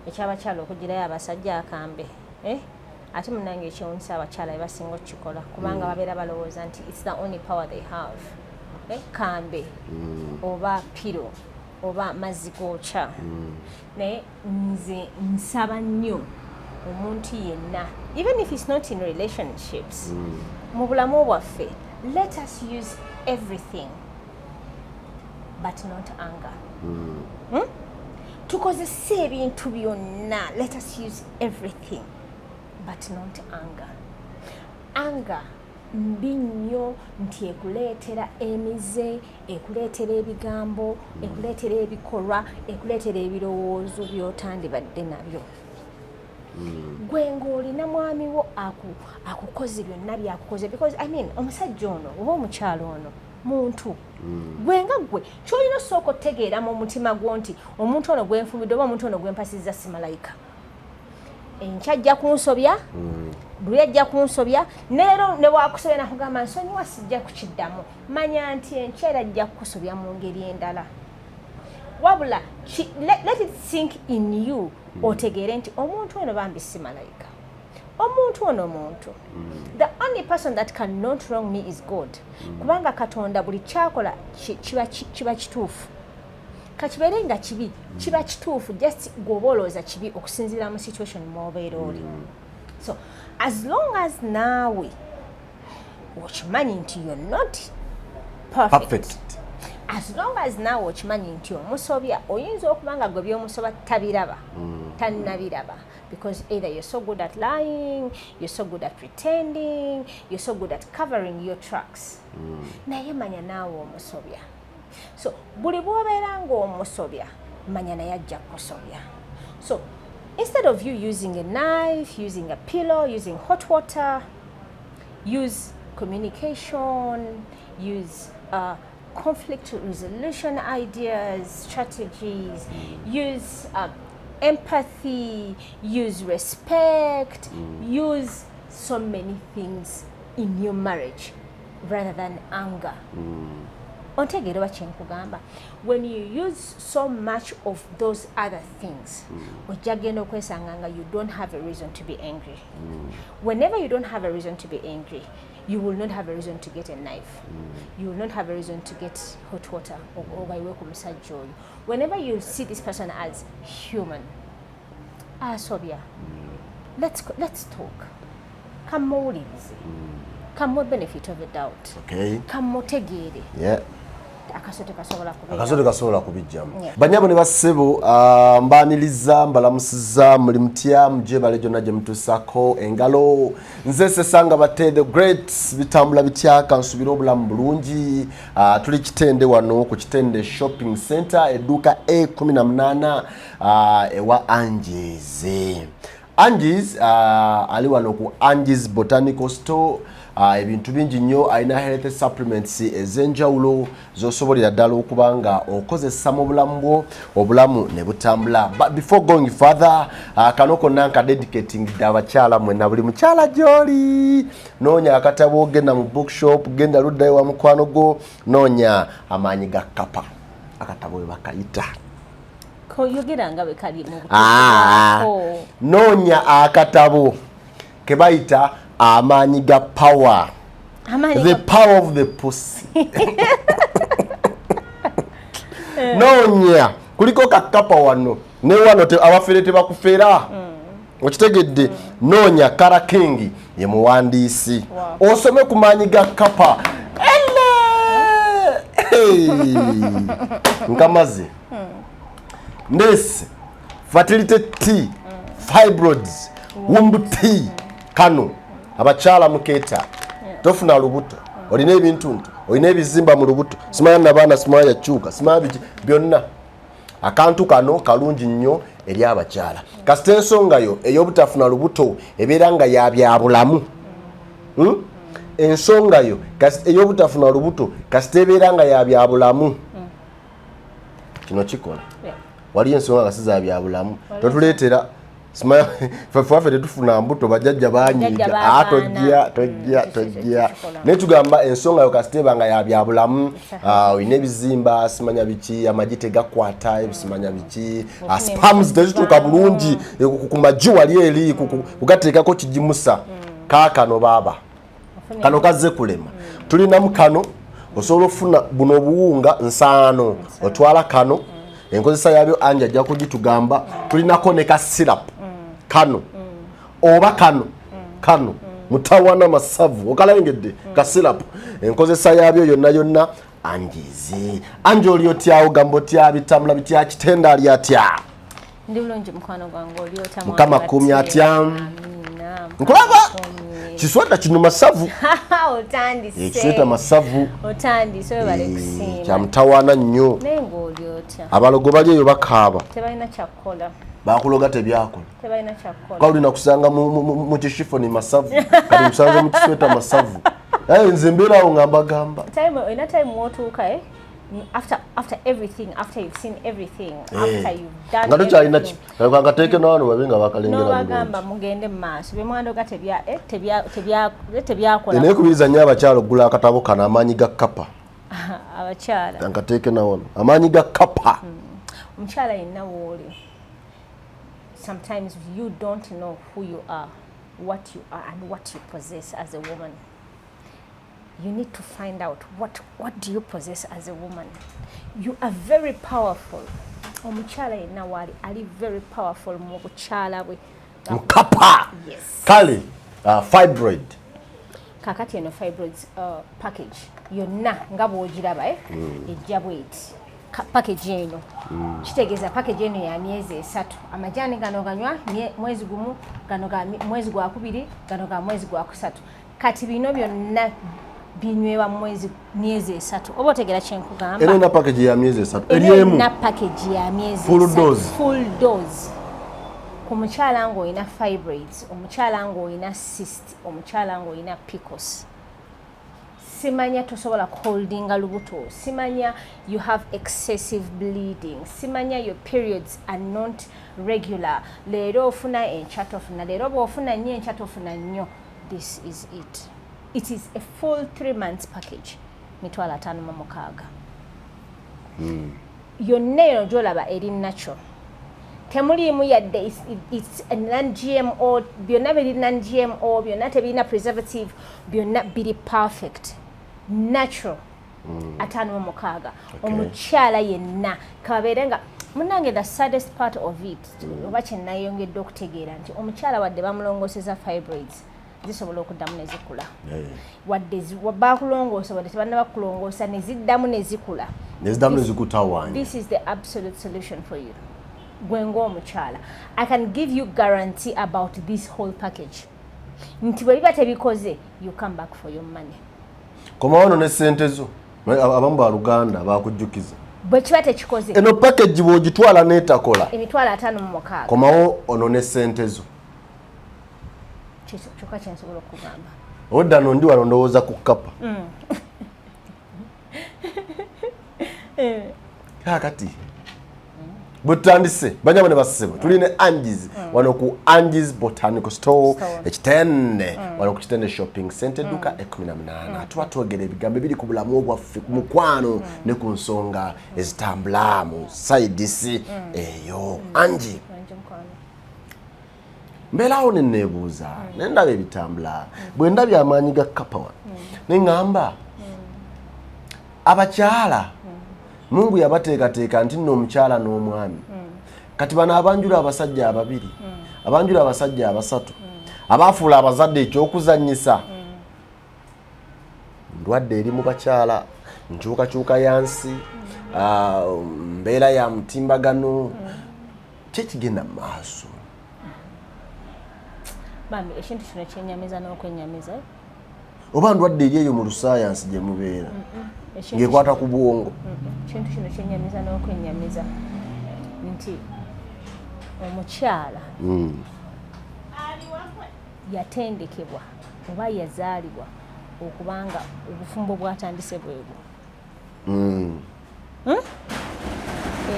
ekyabakyala okugirayo abasajja akambe ate munange ekyewuunyisa abakyala bebasinga okukikola kubanga babeera balowooza nti it's the only power they have kambe oba piro oba mazzi gookya naye nze nsaba nnyo omuntu yenna even if it's not in relationships mu bulamu bwaffe let us use everything but not anger tukozesa ebintu byonna let us use everything but not anger mbi nnyo nti ekuleetera emize ekuleetera ebigambo ekuleetera ebikolwa ekuleetera ebirowoozo by'otandibadde nabyo gwe ng'olina mwami wo akukoze byonna byakukoze because I mean omusajja ono oba omukyalo ono muntu gwe nga gwe kyolina osooka otegeera mu mutima gwo nti omuntu ono gwenfumidde oba omuntu ono gwempasizza si malayika enkya ajja kunsobya luli ajja kunsobya neero ne bwakusobya nakugamba nsonyiwa sijja kukiddamu manya nti enkyera ajja kukusobya mu ngeri endala wabula let it sink in you otegeere nti omuntu ono bambi si malayika omuntu ono muntu the only person that cannot wrong me is God kubanga Katonda buli kyakola kiba kituufu kakibeere nga kibi kiba kituufu just gwobolooza kibi okusinziira mu situation mwobeera oli so as long as naawe okimanyi nti you're not perfect as long as naawe okimanyi nti omusobya oyinza okuba nga gwe byomusoba tabiraba tannabiraba because either you're so good at lying, you're so good at pretending, you're so good at covering your tracks naye manya naawe omusobya so buli bw'obeera ng'omusobya manya naye ajja kusobya so instead of you using a knife, using a pillow, using hot water, use communication, use conflict resolution ideas, strategies, use empathy, use respect, use so many things in your marriage rather than anger. Ontegeera bakyenkugamba when you use so much of those other things ojja genda okwesanga nga you don't have a reason to be angry. Whenever you don't have a reason to be angry, you will not have a reason to get a knife. You will not have a reason to get hot water or gaiwe ku musajja oyo. Whenever you see this person as human, Sobia, let's talk. Come muwulirize. Come more benefit of the doubt. Okay. Come more tegeere. Yeah. Akasote kasobola kubijjamu. Banyabo ne bassebo mbaniriza mbalamusiza muli mutya muje bale jonna gye mutusako engalo nze sesanga bate the great bitambula bitya kansubira obulamu bulungi tuli kitende wano ku kitende shopping center eduka A18 ewa Angies. Angies ali wano ku Angies Botanical Store. Ebintu bingi nnyo alina health supplements ez'enjawulo z'osobolera ddala okuba nga okozesa mu bulamu bwo obulamu ne butambula. But before going further, kano konna nka dedicating dda abakyala mwenna buli mukyala gy'oli noonya akatabo genda mu bookshop genda luddayo wa mukwano gwo noonya amaanyi ga kapa akatabo we bakayita koyogeranga bwe kali mu noonya akatabo ke bayita amaanyi ga power. The power of the pussy. Noonya kuliko kakapa wano ne wano abafere tebakufera okitegedde noonya Kara King ye muwandiisi osome ku maanyi ga kapa nkamazi nese fertility tea fibroids womb tea kano abakyala muketa tofuna lubuto olina ebintu olina ebizimba mu lubuto simanya nabaana simanya yakyuka simanya byonna akantu kano kalungi nnyo eri abakyala kasita ensonga yo ey'obutafuna lubuto ebeera nga yabyabulamu ensonga yo ey'obutafuna lubuto kasita ebeera nga yabyabulamu kino kikola wali ensonga nga sizabyabulamu totuleetera Simaya faffe tetufuna mbuto bajjajja banyiga tojja naye tugamba ensonga yo kasiteba nga yabyabulamu oyina ebizimba simanya biki amagi tegakwata ebisimanya biki spams tezituuka bulungi ku magi wali eri kugateekako kigimusa kaakano baaba kano kazze kulema tulinamu kano osobola okufuna buno obuwunga nsaano otwala kano enkozesa yabyo Angie ajja kugitugamba tulinako ne ka syrup kano oba kano mutawana masavu okalengedde ka syrup enkozesa yabyo yonna Angies Angie oli otyawo gamba otya bitambula bitya kitenda ali atya ndi bulungi mukwano gwange oli otamwa mukama kumya atya nkulaba kisweta kino masavu otandise kisweta masavu otandise bale kusimba kya mutawana nnyo nengo oli otya abalogo bali eyo bakaaba tebalina kyakola bakuloga tebyakola tebalina kyakola kwa ulina kusanga mu kishifoni masavu kati musanze mu kisweta masavu nze mbeerawo ngamba gamba ina time wotuuka after everything, after you've seen everything, after you've done ngato kyalina ki nga teeke n'abantu babe nga bakalengera no bagamba mugende maaso bemwandoga tebyakola naye kubiriza nnyo abakyala okugula akatabo kano amaanyi ga kapa abakyala nga teeke nawono amaanyi ga kapa omukyala yenna wooli sometimes you don't know who you are, what you are and what you possess as a woman. You need to find out what do you possess as a woman. You are very powerful. Omukyala yenna wali ali very powerful mu bukyala bwe. Mukapa. Yes. Kale fibroid. Kakati eno fibroids package yonna nga bw'ogiraba ejja bw'eti. Package eno kitegeeza package eno ya myezi 3. Amajani gano ganywa mwezi gumu, gano ga mwezi gwa 2, gano ga mwezi gwa 3. Kati bino byonna binywewa myezi 3. Oba otegera kyenkugamba. Eno na package ya myezi 3. Eriemu na package ya myezi 3. Full dose. Full dose. Ku mukyala ng'olina fibroids, omukyala ng'olina cyst, omukyala ng'olina PCOS. Simanya tosobola holdinga lubuto. Simanya you have excessive bleeding. Simanya your periods are not regular. Leero ofuna enchato ofuna. Leero bw'ofuna nnyo enchato ofuna nnyo. This is it. It is a full 3 months package. Mitwala 5,600. Yonna eno gy'olaba eri natural. Temuliimu yadde it's a non-GMO. Byonna biri non-GMO. Byonna tebirina preservative. Byonna biri perfect. Natural. 5,600. Omukyala yenna kabeere nga munange the saddest part of it oba kyennayongedde okutegeera nti omukyala wadde bamulongooseza fibroids zisobola okuddamu ne zikula wadde bakulongoosa wadde tebanna bakulongoosa ne ziddamu ne zikula this is the absolute solution for you gwe ng'omukyala. I can give you guarantee about this whole package nti bwe biba tebikoze you come back for your money. Komawono ne ssente zo abamu ba Luganda bakujjukiza bwe kiba tekikoze eno package bw'ogitwala n'etakola emitwalo 5,600. komawo ono ne ssente zo kyokka kyensobola okugamba odda no ndi wano ndowooza ku kapa kakati bwe tutandise banyama ne basebo tuline Angies wano ku Angies Botanical Store ekitende wano ku kitende shopping center duka 18 tuba twogera ebigambo ebiri ku bulamu bwaffe ku mukwano ne ku nsonga ezitambula mu sides eyo Angie mbeerawo ne neebuuza ne ndaba ebitambula bwe ndabye amaanyi ga kapa wano ne ŋŋamba abakyala Mungu yabateekateeka nti nno omukyala n'omwami kati bano abanjula abasajja ababiri abanjula abasajja abasatu abaafuula abazadde ekyokuzannyisa ndwadde eri mu bakyala nkyukakyuka yansi mbeera ya mutimbagano kyekigenda mu maaso bambi ekintu kino kyenyamiza n'okwenyamiza oba ndwadde eri eyo mu lusayansi gye mubeera ng'ekwata ku bwongo ekintu kino kyenyamiza n'okwenyamiza nti omukyala yatendekebwa oba yazaalibwa okubanga obufumbo bwatandise bwebwo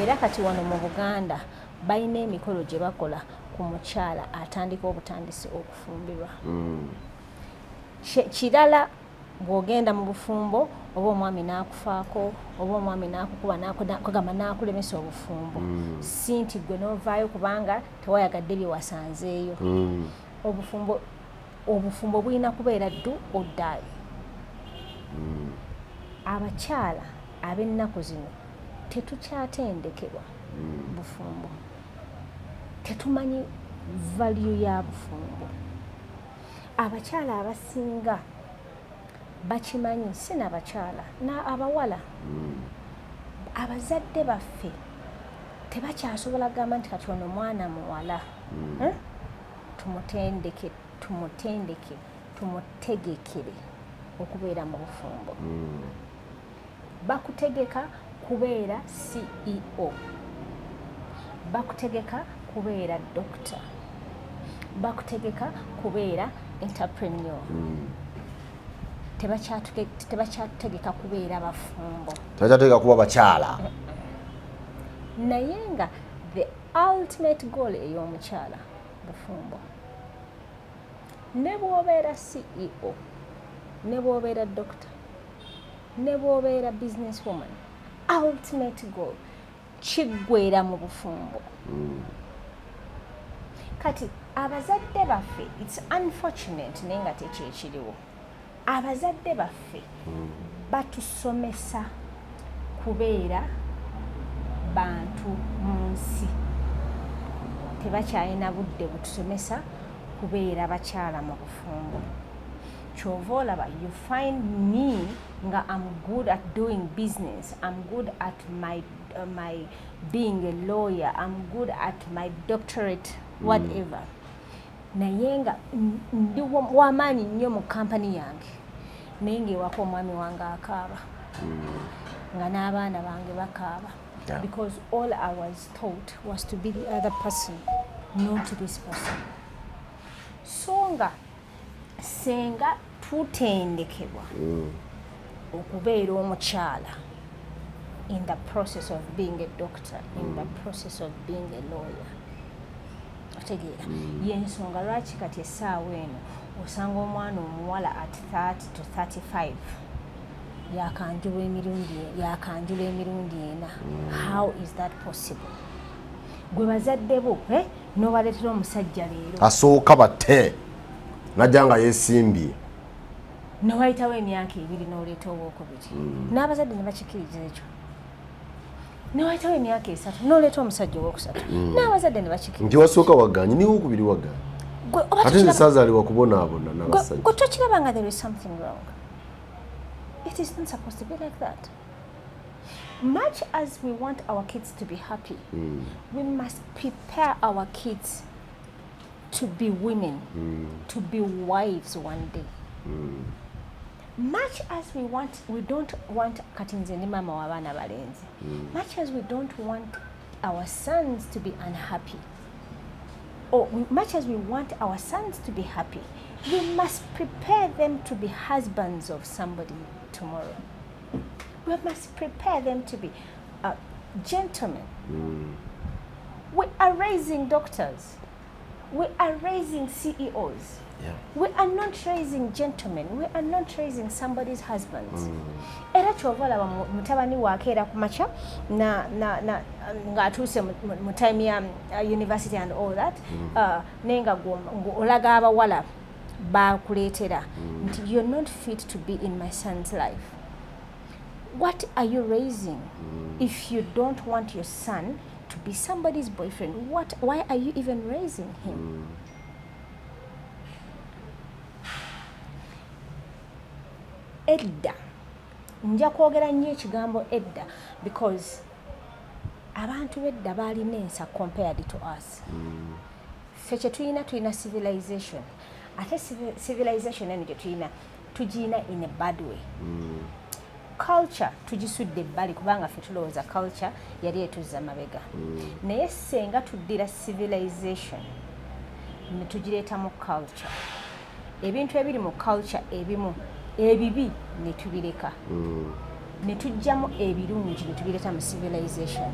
era kati wano mu Buganda balina emikolo gye bakola ku mukyala atandika obutandisi okufumbirwa. Kirala bw'ogenda mu bufumbo oba omwami n'akufaako oba omwami n'akukuba n'akugamba n'akulemesa obufumbo si nti ggwe n'ovaayo kubanga tewayagadde bye wasanzeeyo. Obufumbo bulina kubeera ddu oddaayo. Abakyala ab'ennaku zino tetukyatendekebwa bufumbo, tetumanyi value ya bufumbo. Abakyala abasinga bakimanyi si n'abakyala abawala. Abazadde baffe tebakyasobola kugamba nti kati ono mwana muwala tumutegekere okubeera mu bufumbo. Bakutegeka kubeera CEO, bakutegeka kubeera doctor, bakutegeka kubeera entrepreneur. Tebakyategeka kubeera bafumbo, tebakyategeka kuba bakyala. Naye nga the ultimate goal ey'omukyala bufumbo. Ne bw'obeera CEO, ne bw'obeera doctor, ne bw'obeera business woman, ultimate goal kiggweera mu bufumbo. Kati abazadde baffe, it's unfortunate naye nga tekyekiriwo, abazadde baffe batusomesa kubeera bantu mu nsi, tebakyalina budde butusomesa kubeera bakyala mu bufumbo. Kyova olaba, you find me nga I'm good at doing business, I'm good at my being a lawyer, I'm good at my doctorate, whatever. Naye nga ndi w'amaanyi nnyo mu kampani yange, naye ng'ewaka omwami wange akaaba, nga n'abaana bange bakaaba. Because all I was taught was to be the other person, not this person. So nga senga tutendekebwa okubeera omukyala in the process of being a doctor, in the process of being a lawyer. Otegeera yensonga lwaki kati essaawa eno osanga omwana omuwala at 30 to 35 yakanjula emirundi ena. How is that possible? Gwe bazadde bo n'obaleetera omusajja leero asooka batte najja nga yeesimbye, newayitawo emyaka 2 n'oleeta owookubiri, n'abazadde ne bakikiriza ekyo. Newayitawo emyaka 3 n'oleeta omusajja owookusatu, n'abazadde ne bakikiriza nti wasooka waganye niwo okubiri waganye, ate nze saazaalibwa kubonaabona n'abasajja. Gwe tokiraba nga there is something wrong. It is not supposed to be like that. Much as we want our kids to be happy, we must prepare our kids to be women, to be wives one day. Much as we don't want katinze ni mama w'abaana balenzi. Much as we don't want our sons to be unhappy, or much as we want our sons to be happy, we must prepare them to be husbands of somebody tomorrow. We must prepare them to be gentlemen. We are raising doctors. We are raising CEOs. We are not raising gentlemen. We are not raising somebody's husbands. Era chovala mutabani wakeera kumacha na ngatuuse mu time ya university and all that. Nenga olaga abawala bakuleetera nti you're not fit to be in my son's life. What are you raising if you don't want your son to be somebody's boyfriend? Why are you even raising him? Edda nja kwogera nnyo ekigambo edda because abantu bedda balina ensa compared to us. Ffe kye tulina civilization. Ate civilization eno gye tulina tugina in a bad way. Culture tugisudde ebbali kubanga ffe tulowooza culture yali etuzza mabega. Naye senga tuddira civilization ne tugireeta mu culture. Ebintu ebiri mu culture ebimu ebibi ne tubireka. Ne tujjamu ebirungi ne tubireeta mu civilization.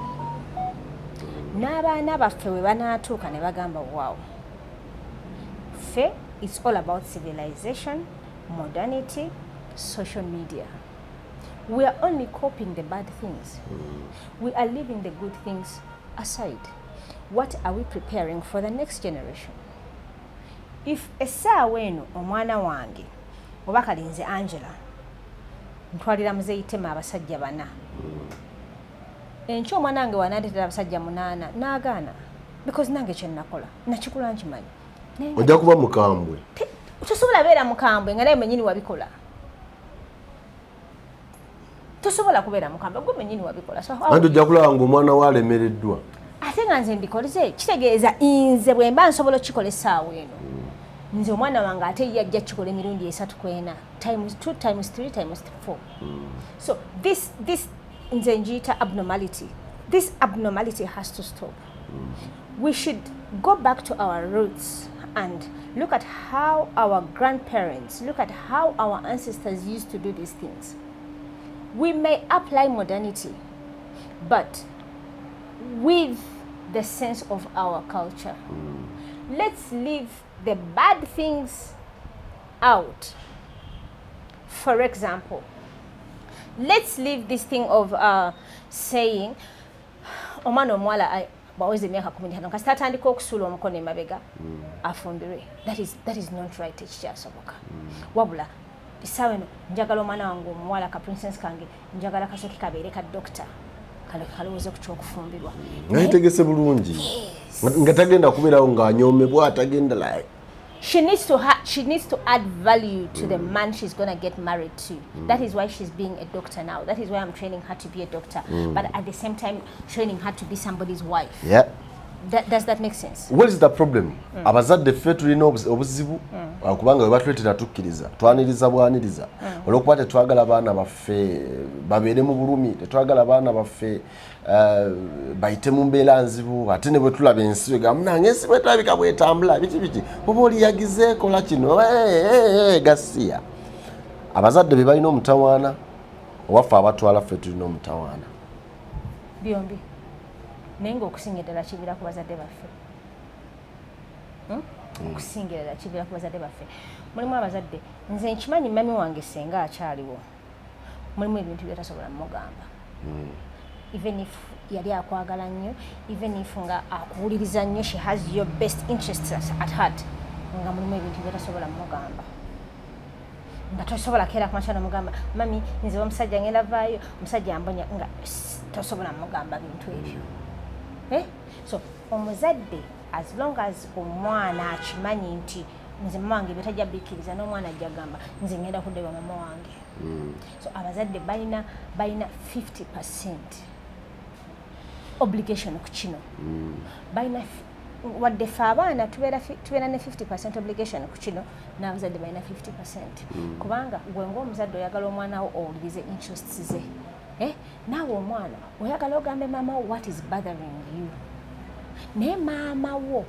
n'abaana baffe we banaatuuka ne bagamba wow fe it's all about civilization, modernity, social media. We are only copying the bad things. We are leaving the good things aside. What are we preparing for the next generation? If essaawa eno omwana wange oba kalinze Angela ntwalira muzeeyi Tema abasajja 4 enkyo omwana wange wanaandetera abasajja 8 n'agaana because nange kye nakola nakikula nkimanyi ojja kuba mukambwe tosobola beera mukambwe nga naye menyini wabikola tosobola kubeera mukambwe gwe menyini wabikola andi ojja kulaba ng'omwana we alemereddwa ate nga nze mbikolize kitegeeza nze bwe mba nsobola okukikola essaawa eno nze omwana wange ate ye ajja kikola emirundi 3 kwena times 2 times 3 times 4 so this nze njiyita abnormality. This abnormality has to stop. We should go back to our roots and look at how our grandparents, look at how our ancestors used to do these things. We may apply modernity, but with the sense of our culture. Let's leave the bad things out. For example, let's leave this thing of saying omwana omuwala baweze emyaka 15 kasi tatandika okusuula omukono emabega afumbirwe. That is not right ekikyasoboka. Wabula essaawa eno njagala omwana wange omuwala ka princess kange njagala kasooke kabeere ka doctor kalowooza ku kyokufumbirwa naye tegese bulungi nga tagenda kubeerawo ng'anyoomebwa atagenda like she needs to add value to the man she's going to get married to. That is why she's being a doctor now. That is why I'm training her to be a doctor. But at the same time, training her to be somebody's wife. Yeah. Does that make sense? What is the problem? Abazadde ffe tulina obuzibu kubanga we batuleetera tukkiriza twaniriza bwaniriza olw'okuba tetwagala baana baffe babeere mu bulumi, tetwagala baana baffe bayite mu mbeera nzibu ate ne bwe tulaba ensi wegamu nange ensi bwetulabika bwetambula biki oba oliyagize kola kino gasiya. Abazadde be balina omutawaana owaffe abatwala ffe tulina omutawaana byombi naye ng'okusinga ddala kibira ku bazadde baffe. Okusinga ddala kibira ku bazadde baffe. Mulimu abazadde nze nkimanyi mami wange senga akyaliwo mulimu ebintu byetasobola mugamba even if yali akwagala nnyo, even if nga akuwuliriza nnyo, she has your best interests at heart, nga mulimu ebintu byetasobola mugamba nga tosobola keera kumakya nomugamba mami nze omusajja ngenda vaayo omusajja ambonya nga tosobola mugamba bintu ebyo. So omuzadde as long as omwana akimanyi nti nze mama wange betajja bikkiriza n'omwana ajja gamba nze ngenda kuddewa mama wange. So abazadde balina 50% obligation ku kino. Balina wadde ffe abaana tubeera ne 50% obligation ku kino n'abazadde balina 50%. Kubanga gwe ng'omuzadde oyagala omwana wo owulirize interests ze. Naawe omwana oyagala ogambe maama wo what is bothering you. Naye maama wo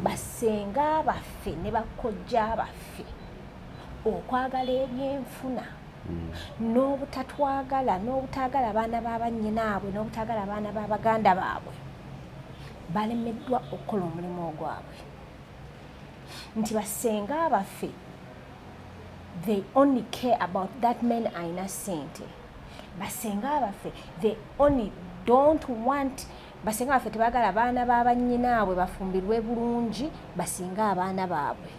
basenga baffe ne bakojja baffe okwagala ebyenfuna n'obutaagala abaana b'abannyinaabwe n'obutaagala abaana b'abaganda baabwe balemeddwa okukola omulimu ogwabwe. Nti basenga baffe they only care about that man ayina ssente. Basenga baffe they only don't want basenga baffe tebagala abaana b'abannyinaabwe bafumbirwe bulungi basinga abaana baabwe.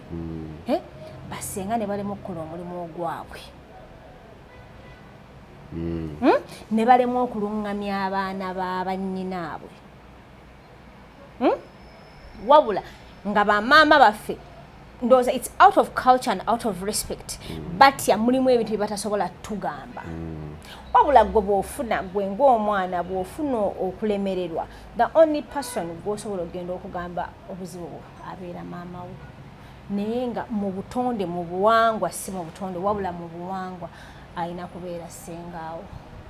Basenga ne balema okukola omulimu ogwabwe. Ne balema okuluŋŋamya abaana b'abannyinaabwe. Wabula nga bamaama baffe ndowooza it's out of culture and out of respect batya mulimu ebintu bye batasobola tugamba. Wabula gwe bw'ofuna gwe ng'omwana bw'ofuna okulemererwa the only person gw'osobola okugenda okugamba obuzibu bwo abeera maama wo. Naye nga mu butonde mu buwangwa si mu butonde wabula mu buwangwa alina kubeera sengaawo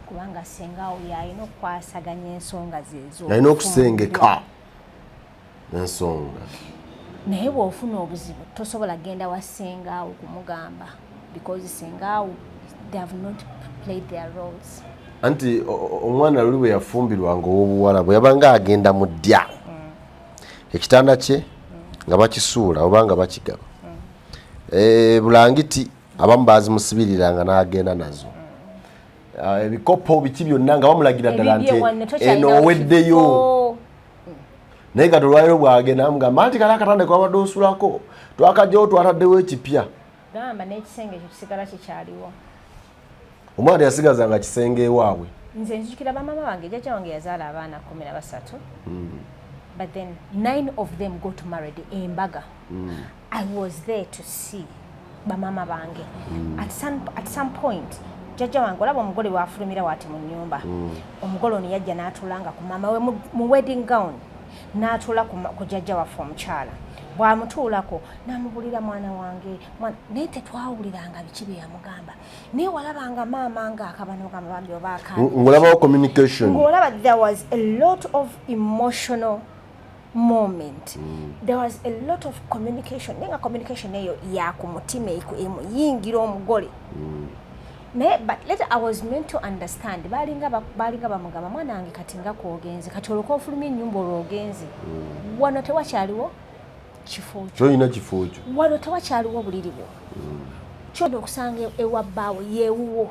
kubanga sengaawo y'alina okukwasaganya ensonga zezo. Alina okusengeka ensonga. Naye bw'ofuna obuzibu tosobola genda wa sengaawo kumugamba because sengaawo they have not played their roles. Anti omwana luli bwe yafumbirwanga ow'obuwala bwe yabanga agenda mu ddya ekitanda kye nga bakisuula oba nga bakigaba bulangiti abamu bazimusibiriranga n'agenda nazo ebikopo biki byonna nga bamulagira ddala nti eno oweddeyo naye nga tolwaliro bwagenda amugamba nti kale akatanda kwabadde osulako twakajjawo twataddewo ekipya gamba n'ekisenge ekyo kisigala kikyaliwo omwana yasigazanga kisenge ewaabwe nze nzijukira bamama bange jjajja wange yazaala abaana 13 but then 9 of them got married embaga I was there to see bamama bange at some point jjajja wange olaba omugole wafulumira waati mu nnyumba omugole ono yajja n'atuulanga ku mama we mu wedding gown n'atuula ku jjajja waffe omukyala bw'amutuulako n'amubulira mwana wange naye tetwawuliranga biki bye yamugamba naye walabanga maama ng'akabanogamba bambi oba ng'olabawo communication ng'olaba there was a lot of emotional moment there was a lot of communication naye nga communication eyo yakumutima emuyingira omugole naye but later I was meant to understand balinga bamugamba mwana wange kati nga kwogenze kati olwoka ofulumya ennyumba olwogenze wano tewakyaliwo kifo kyolina kifo kyo wano tewakyaliwo buliri bwo kyona okusanga ewa bbaawe yeewuwo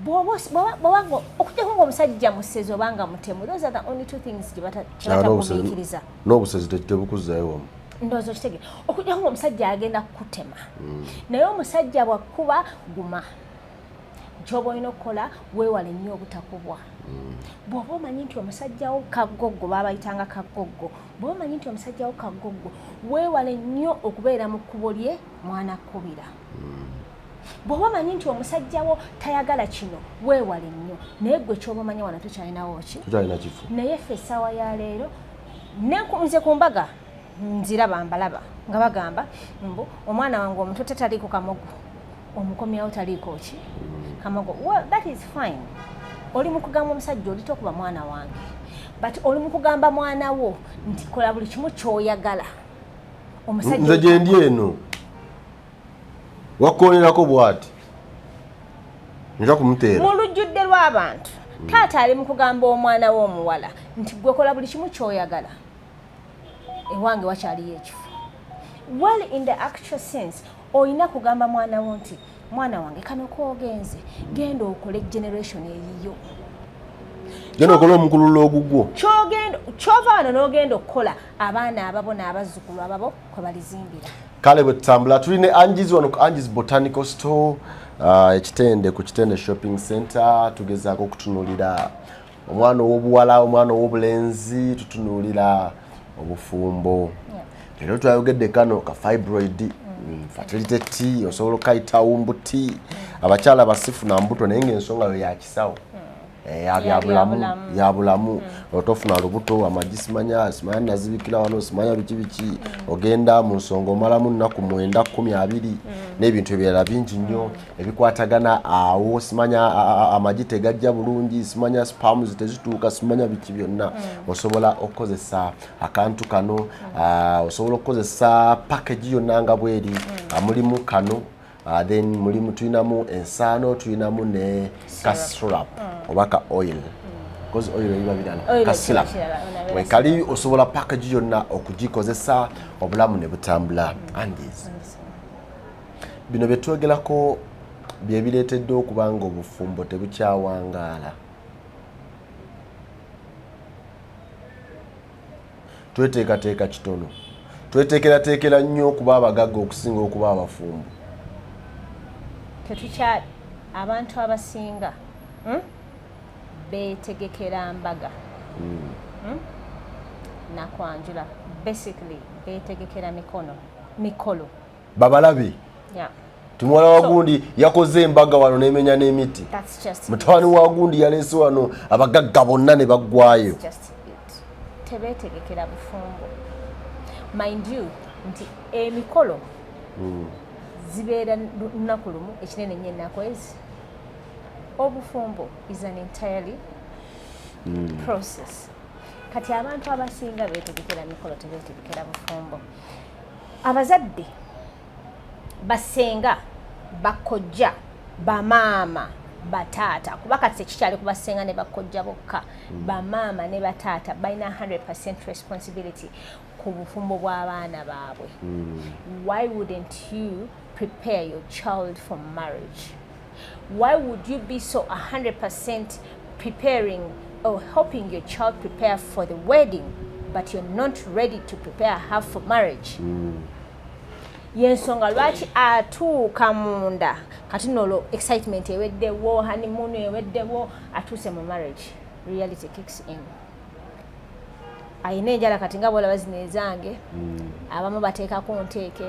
bwobanga okujjako ng'omusajja musezi obanga mutemu those are the only two things gyebatagumiikiriza n'obusezi tebukuzzayo wamu ndowooza okitegeera okujjako ng'omusajja agenda kukutema naye omusajja bwakkuba guma kyoba olina okukola weewale nnyo obutakubwa bw'oba omanyi nti omusajjawo kaggoggo baabayitanga kaggoggo bw'oba omanyi nti omusajjawo kaggoggo weewale nnyo okubeera mu kkubo lye mwana kkubira bw'oba omanyi nti omusajjawo tayagala kino weewale nnyo naye gwe kyoba omanyi wano tokyalinawo ki naye ffe essaawa ya leero nze ku mbaga nziraba mbalaba nga bagamba mbu omwana wange omuto tetaliiko kamogo omukomyawo taliiko ki kamogo well that is fine oli mu kugamba omusajja oli tokuba mwana wange but oli mu kugamba mwana wo nti kola buli kimu kyoyagala omusajja nze gye ndi eno wakoonerako bw'ati nja kumuteera mu lujjudde lw'abantu taata ali mu kugamba omwana we omuwala nti gwe kola buli kimu kyoyagala ewange wakyaliyo ekifo well in the actual sense olina kugamba mwana wo nti mwana wange kano koogenze genda okole generation eriyo genda okola omukululo ogugwo kyova wano n'ogenda okukola abaana ababo n'abazzukulu ababo kwe balizimbira kale bwe tutambula tuli ne Angies wano ku Angies Botanical Store ekitende ku Kitende Shopping Center tugezaako okutunuulira omwana ow'obuwala omwana ow'obulenzi tutunuulira obufumbo leero twayogedde kano ka fibroid fertility tea osobola okayita wumbuti abakyala basifuna mbuto naye ng'ensonga yo yakisawo yabulamu otofuna lubuto amagi simanya nazibikira wano simanya biki ogenda mu nsonga omalamu nnaku 9-12 n'ebintu ebirala bingi nnyo ebikwatagana awo simanya amagi tegajja bulungi simanya spams tezituuka simanya biki byonna osobola okukozesa akantu kano osobola okukozesa package yonna nga bweri mulimu kano then mulimu tulinamu ensaano tulinamu ne syrup oba ka oil because oil iba birala ka syrup wekali osobola package yonna okugikozesa obulamu ne butambula Angies bino byetwogerako bye bireetedde okubanga obufumbo tebukyawangaala tweteekateeka kitono tweteekerateekera nnyo okuba abagagga okusinga okuba abafumbo tetukya abantu abasinga beetegekera mbaga nakwanjula basically beetegekera mikolo babalabi tumuwala wagundi yakoze embaga wano n'emenya n'emiti mutawani wagundi yaleese wano abagagga bonna ne baggwayo tebeetegekera bufumbo mind you nti emikolo zibeera lunaku lumu ekinene nnyo ennaku ezi obufumbo is an entirely process kati abantu abasinga beetegekera mikolo tebeetegekera bufumbo abazadde basenga bakojja bamaama bataata kuba kati tekikyali kubasenga ne bakojja bokka bamaama ne bataata balina 100% responsibility ku bufumbo bw'abaana baabwe. Why wouldn't you prepare your child for marriage? Why would you be so 100% preparing or helping your child prepare for the wedding, but you're not ready to prepare her for marriage? Yensonga lwaki atuuka munda kati nolo excitement eweddewo, honeymoon eweddewo, atuuse mu marriage, reality kicks in. Ayina enjala kati nga bwolaba zino ezange abamu bateekako nteeke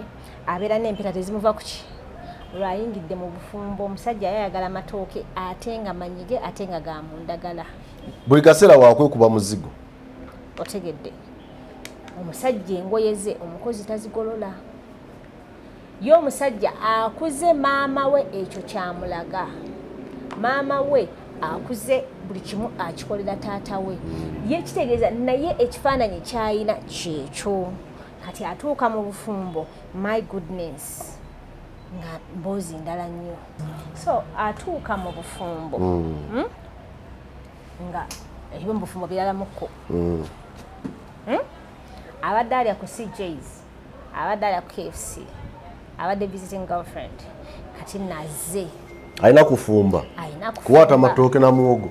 abeera n'empeta tezimuva ku ki lwayingidde mu bufumbo. Omusajja yayagala matooke ate nga manyige ate nga ga mu ndagala. Buli kaseera waakwekuba muzigo. Otegedde omusajja engoye ze omukozi tazigolola. Ye omusajja akuze maama we ekyo kyamulaga. Maama we akuze buli kimu akikolera taata we. Ye kitegeeza naye ekifaananyi kyayina kyekyo. Kati atuuka mu bufumbo, my goodness, nga mboozi ndala nnyo. So atuuka mu bufumbo nga ebyo mu bufumbo biralamuko. Abadde alya ku CJs, abadde alya ku KFC, abadde visiting girlfriend, kati naze alina kufumba, kuwaata matooke na muwogo,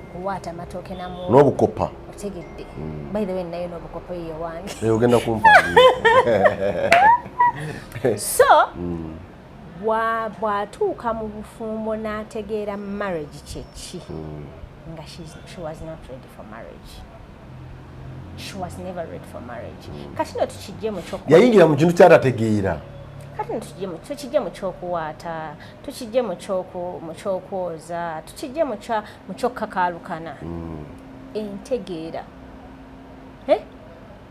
n'obukopa. Otegedde by the way nayo n'obukopa eyo wange ogenda kumpandiika. So bw'atuuka mu bufumbo n'ategeera marriage kyeki nga she was not ready for marriage. She was never ready for marriage. Kati no tukijje mu kyokwoza. Yayingira mu kintu kyatategeera. Kati no tukijje mu kyokuwaata, tukijje mu kyokwoza, tukijje mu kyokkakaalukana. Entegeera.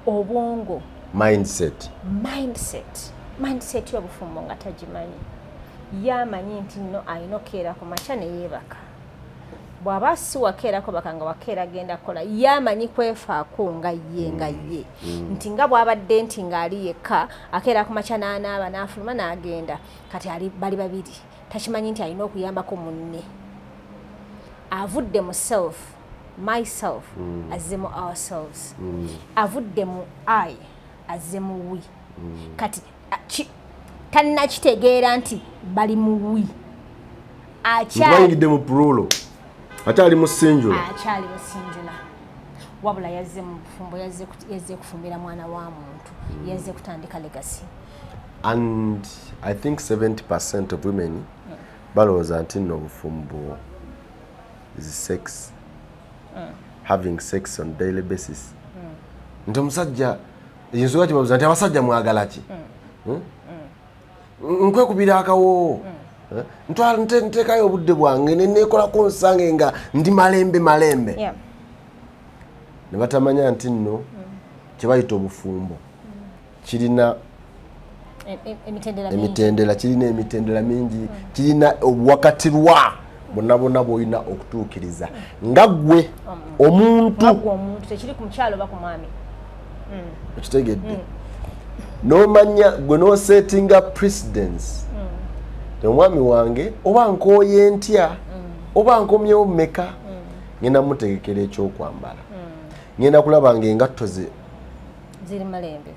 Obwongo. Mindset y'obufumbo nga tagimanyi. Yamanyi nti no alina okukeera ku makya ne yeebaka. Bw'aba si wakeerako baka nga wakeera agenda kukola, yamanyi kwefaako nga ye. Nti nga bw'abadde nti ng'ali yekka akeera ku makya n'anaaba n'afuluma n'agenda. Kati bali babiri. Takimanyi nti alina okuyambako munne. Avudde mu myself azze mu ourselves. Avudde mu I azze mu we. Kati tannakitegeera nti bali mu we. Bayingidde mu plural. Akyali mu singular. Wabula yazze mu bufumbo, yazze kufumbira mwana wa muntu, yazze kutandika legacy. And I think 70% of women balowooza nti nno obufumbo is sex. Having sex on daily basis. Nti omusajja ensonga kibabuuza nti abasajja mwagala ki? Nkwekubira akawo. Nteekayo obudde bwange neekolako nsange nga ndi malembe. Ne batamanya nti nno kye bayita obufumbo kirina emitendera, kirina emitendera mingi, kirina obuwakatirwa bonna bw'olina okutuukiriza. Nga ggwe omuntu tekiri ku mukyalo oba ku mwami. Okitegedde. N'omanya gwe n'osetinga precedence. Omwami wange oba nkooye ntya oba nkomyewo mmeka, ngenda mutegekera ekyokwambala, ngenda kulaba nga engatto ze ziri malembe,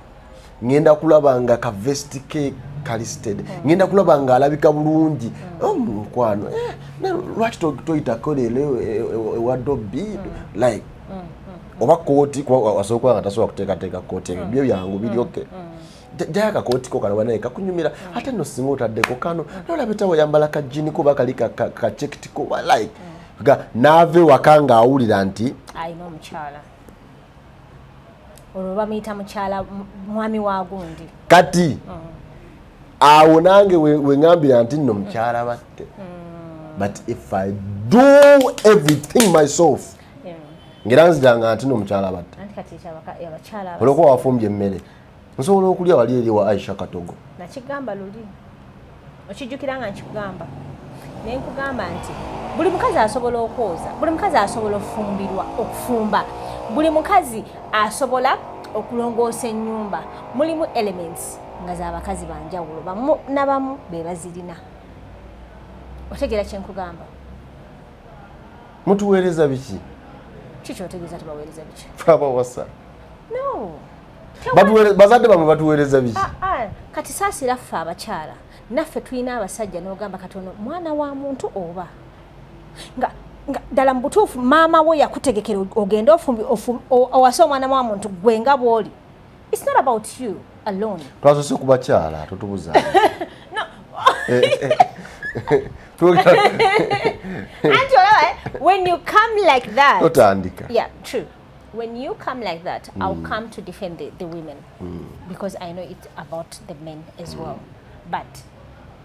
ngenda kulaba nga kavesti ke kalisted, ngenda kulaba nga alabika bulungi. Mukwano lwaki toyitako leero ewadobbi like oba kooti wasooka nga tasobola kuteekateeka kooti, ebyo byangu biri oke jaya akakooti ko kalaba naye kakunyumira, ate nno singa otaddeko kano nolabita wayambala kajini kuba kali kachekiti kuba like naave waka nga awulira nti ayina omukyala olwo bamuyita mukyala mwami wa gundi. Kati awo nange we ngambira nti nno mukyala batte. But if I do everything myself ngira nzijanga nti nno mukyala batte. Olwokuba wafumbye emmere nsobola okulya wali eri wa Aisha Katogo. Nakigamba luli okijjukira nga nkigamba naye nkugamba nti buli mukazi asobola okwoza, buli mukazi asobola okufumba, buli mukazi asobola okulongoosa ennyumba. Mulimu elements nga z'abakazi banjawulo, bamu nabamu be bazirina. Otegeera kye nkugamba? mutuweereza biki kikyotegeeza tubaweereza biki twabawasa no bazadde bamwe batuweereza biki kati saasira ffe abakyala naffe tulina abasajja n'ogamba katono mwana wa muntu oba nga ddala mu butuufu maama we yakutegekera ogenda owase omwana wa muntu gwe nga bw'oli. It's not about you alone. Twasose ku bakyala tutubuza. When you come like that. Otandika. Yeah, true. When you come like that, I'll come to defend the women because I know it's about the men as well. But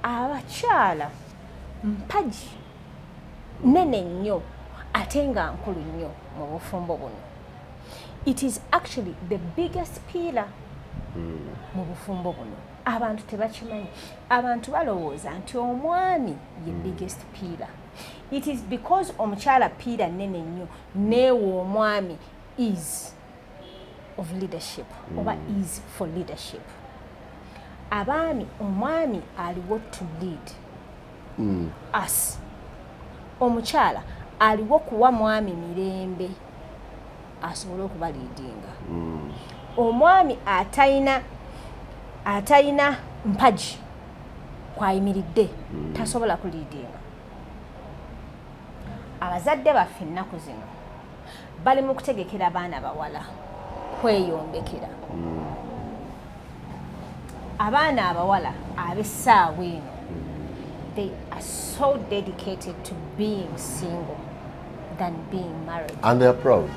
abakyala mpaji nene nnyo ate nga nkulu nnyo mu bufumbo buno. It is actually the biggest pillar mu bufumbo buno. Abantu tebakimanyi. Abantu balowooza nti omwami ye biggest pillar. It is because omukyala pillar nene nnyo neewe omwami is of leadership oba is for leadership. Abaami omwami aliwo to lead us. Omukyala aliwo kuwa mwami mirembe asobole okuba leadinga. Omwami atayina mpaji kwayimiridde tasobola ku leadinga. Abazadde baffe ennaku zino bali mu kutegekera abaana bawala kweyombekera. Abaana abawala ab'essaawa eno they are so dedicated to being single than being married. And they are proud.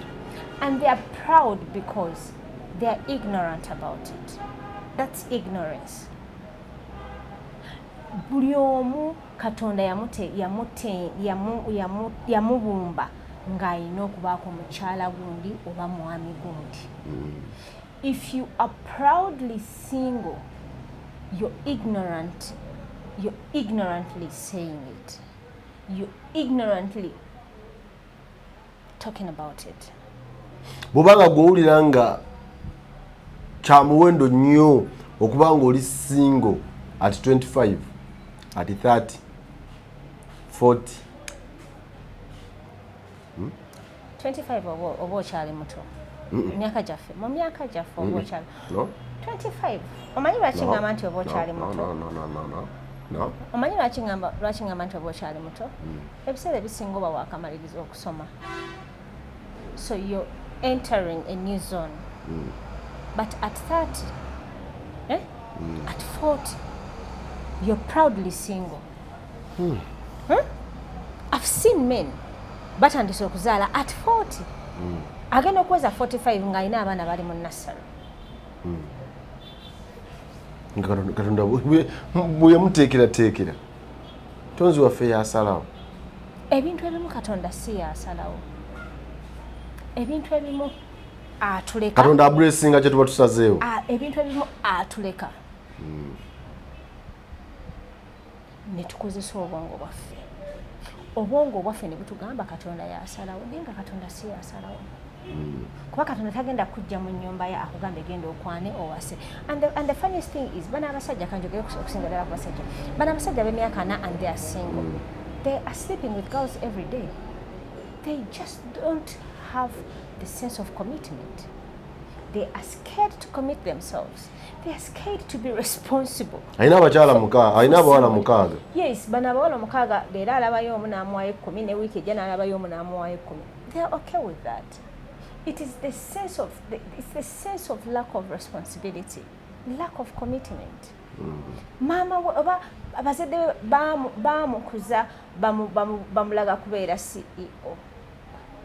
And they are proud because they are ignorant about it. That's ignorance. Buli omu Katonda yamubumba ng'alina okubaako mukyala gundi oba mwami gundi. If you are proudly single, you're ignorantly saying it. You're ignorantly talking about it. Bw'obanga gw'owulira nga kya muwendo nnyo okuba ng'oli single at 25, at 30, 40. 25 oba okyali muto. Myaka gyaffe, mu myaka gyaffe oba okyali. 25. Omanyi lwaki ngamba nti oba okyali muto? No. Omanyi lwaki ngamba nti oba okyali muto? Ebiseera ebisinga oba waakamaliriza okusoma. So you're entering a new zone. But at 30, at 40, you're proudly single. I've seen men batandise okuzaala at 40. Agenda okuweza 45 ng'alina abaana bali mu nursery. Katonda bwe muteekerateekera tonzi waffe yasalawo. Ebintu ebimu Katonda si yasalawo. Ebintu ebimu atuleka. Katonda abulesinga kye tuba tusazeewo. Ebintu ebimu atuleka. Ne tukozesa obwongo bwaffe. Obwongo bwaffe ne butugamba Katonda yasalawo naye nga Katonda si yasalawo. Kuba Katonda tagenda kujja mu nnyumba ye akugamba genda okwane owase. And the funniest thing is bana abasajja kanjogera okusinga ddala ku basajja. Bana abasajja b'emyaka 4 and they are single. They are sleeping with girls every day. They just don't have the sense of commitment. They are scared to commit themselves. They are scared to be responsible. Aina abakyala mukaaga, aina abawala mukaaga. Yes, bana abawala mukaaga leero alabayo omu n'amuwaayo 10 ne wiiki ejja n'alabayo omu n'amuwaayo 10. They are okay with that. It is the sense of lack of responsibility, lack of commitment. Mama oba abazadde bamukuza bamulaga kubeera CEO.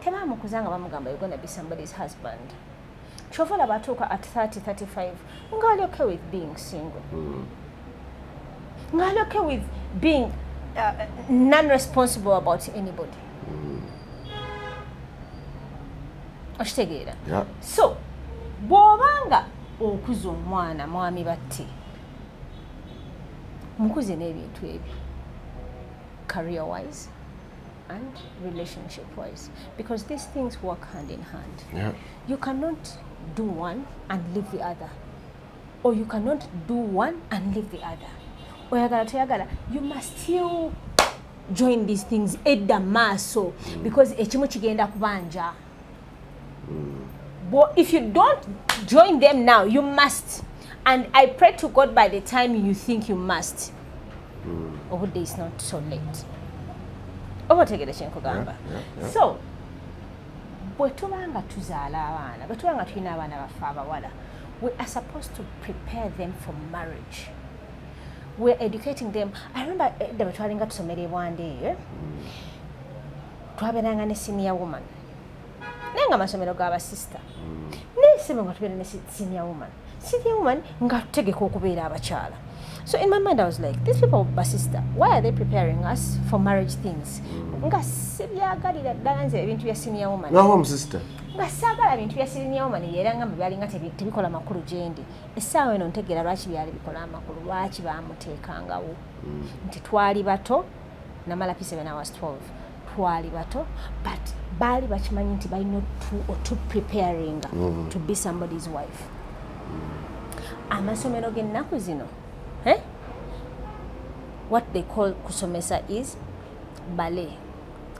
Tebamukuza nga bamugamba you're going to be somebody's husband. Chovola batuuka at 30, 35. Ngali okay with being single. Ngali okay with being non-responsible about anybody. Oshitegeera. Yeah. So, bw'obanga okuza omwana mwami batte mukuze n'ebintu ebyo career wise and relationship wise, because these things work hand in hand. Yeah. You cannot do one and leave the other, or you cannot do one and leave the other. Oyagala toyagala, you must still join these things edda maaso because ekimu kigenda kubanja. But if you don't join them now, you must. And I pray to God by the time you think you must. Obudde is not so late. Obotegere kyenkugamba. So, bwe tubanga tuzaala abaana, bwe tubanga tulina abaana baffe abawala, we are supposed to prepare them for marriage. We're educating them. I remember bwe twalinga tusomera ebwanda eyo, twabeeranga ne senior woman. Naye nga amasomero g'abasista. Naye sebe nga tubeera ne senior woman. Senior woman nga tutegeka okubeera abakyala. So in my mind I was like, these people basista, why are they preparing us for marriage things? Nga sebyagalira ddala nze ebintu bya senior woman. Naho musista. Nga saagala bintu bya senior woman era nga byalinga tebikola makulu gyendi. Essaawa eno ntegeera lwaki byali bikola amakulu, lwaki baamuteekangawo. Nti twali bato, namala P7 when I was 12. Twali bato, but baali bakimanyi nti balina to preparing to be somebody's wife. Amasomero g'ennaku zino, what they call kusomesa is ballet,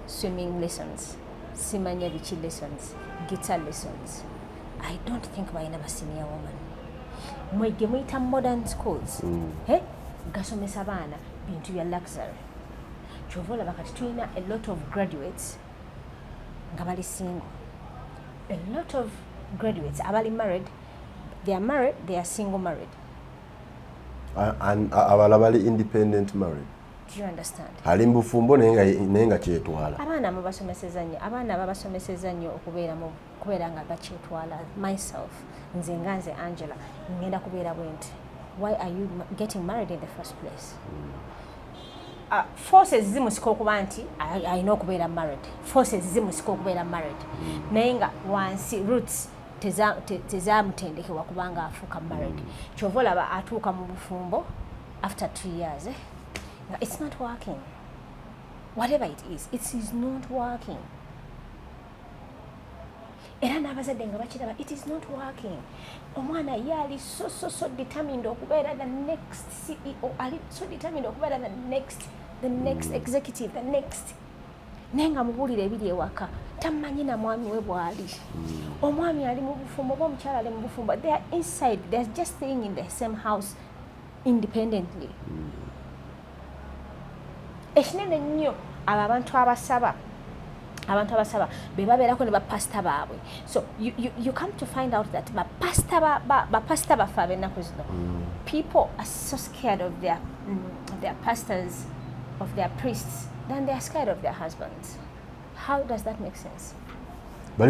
swimming lessons, simanya bichi lessons, guitar lessons. I don't think balina ba senior woman. Mwege mwita modern schools, gasomesa baana bintu bya luxury. Chovola bakati tulina a lot of graduates nga bali single. A lot of graduates abali married, they are married, they are single married. And abalabali independent married. Do you understand? Ali mbufumbo nenga kyetwala. Abaana babasomeseza nnyo okubeera nga bakyetwala. Myself, nze Angela, ngenda kubeera bwenti. Why are you getting married in the first place? Forces zimusika okuba nti alina okubeera married. Forces zimusika okubeera married. Naye nga wansi roots tezamutendekebwa kubanga afuuka married. Kyova olaba atuuka mu bufumbo after 2 years. It's not working. Whatever it is not working. Era n'abazadde nga bakiraba, it is not working. Omwana yali so determined okubeera the next CEO, ali so determined okubeera the next executive, the next. Nenga mubulira ebiri ewaka, tamanyi na mwami we bwali. Omwami ali mu bufumbo, omukyala ali mu bufumbo. They are inside, they're just staying in the same house independently. Ekinene nnyo abantu abasaba be babeerako ne bapasita baabwe. So you come to find out that bapasita baffe ab'ennaku zino, people are so scared of their pastors, of their priests, than they are scared of their husbands. How does that make sense? How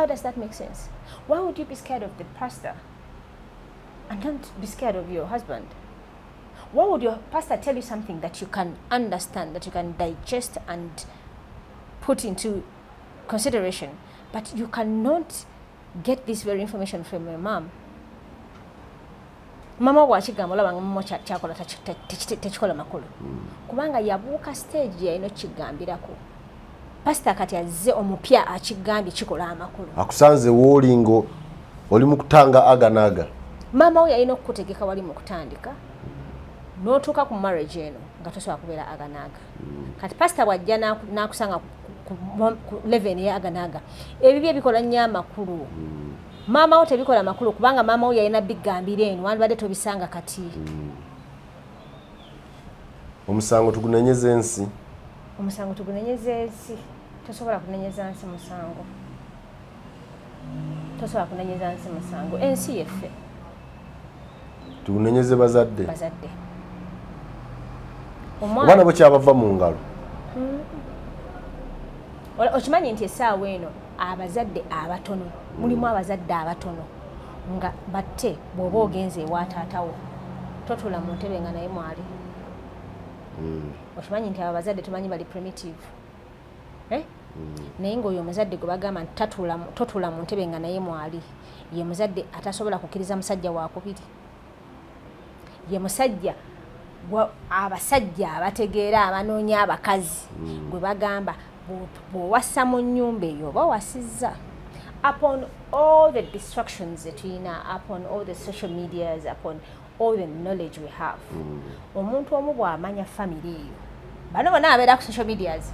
does that make sense? Why would you be scared of the pastor and don't be scared of your husband? Why would your pastor tell you something that you can understand, that you can digest and put into consideration, but you cannot get this very information from your mom? Mama wachigamba olaba mama kyakola tekikola makulu. Kubanga yabuuka stage ya ino kigambirako. Pastor kati azze omupya akigambye kikola amakulu. Akusanze wolingo oli mu kutanga aganaga. Mama oyo alina okukutegeka wali mu kutandika. N'otuuka ku marriage eno nga tosobola kubeera aganaga. Kati pastor bw'ajja n'akusanga ku level ya aganaga. Ebibyo ebikola nnyo amakulu. Mama wo tebikola makulu kubanga mama wo yalina bigambira eno wandibadde tobisanga kati. Omusango tugunenyeza ensi. Omusango tugunenyeza ensi. Tosobola kunenyeza nsi musango. Tosobola kunenyeza nsi musango. Ensi yeffe. Tugunenyeze bazadde. Bazadde. Omwana bwe kyabava mu ngalo. Okimanyi nti essaawa eno abazadde abatono, mulimu abazadde abatono nga batte bw'oba ogenze ewa taatawo totula mu ntebe nga naye mwali. Okimanyi nti abazadde tumanyi bali primitive. Naye ng'oyo omuzadde gwe bagamba nti totula mu ntebe nga naye mwali, ye muzadde atasobola kukkiriza musajja wakubiri. Ye musajja abasajja abategeera abanoonya abakazi gwe bagamba bw'owassa mu nnyumba eyo oba wasizza. upon all the distractions that we have, upon all the social medias, upon all the knowledge we have, omuntu omu bw'amanya family eyo, bano bonna abeera ku social medias,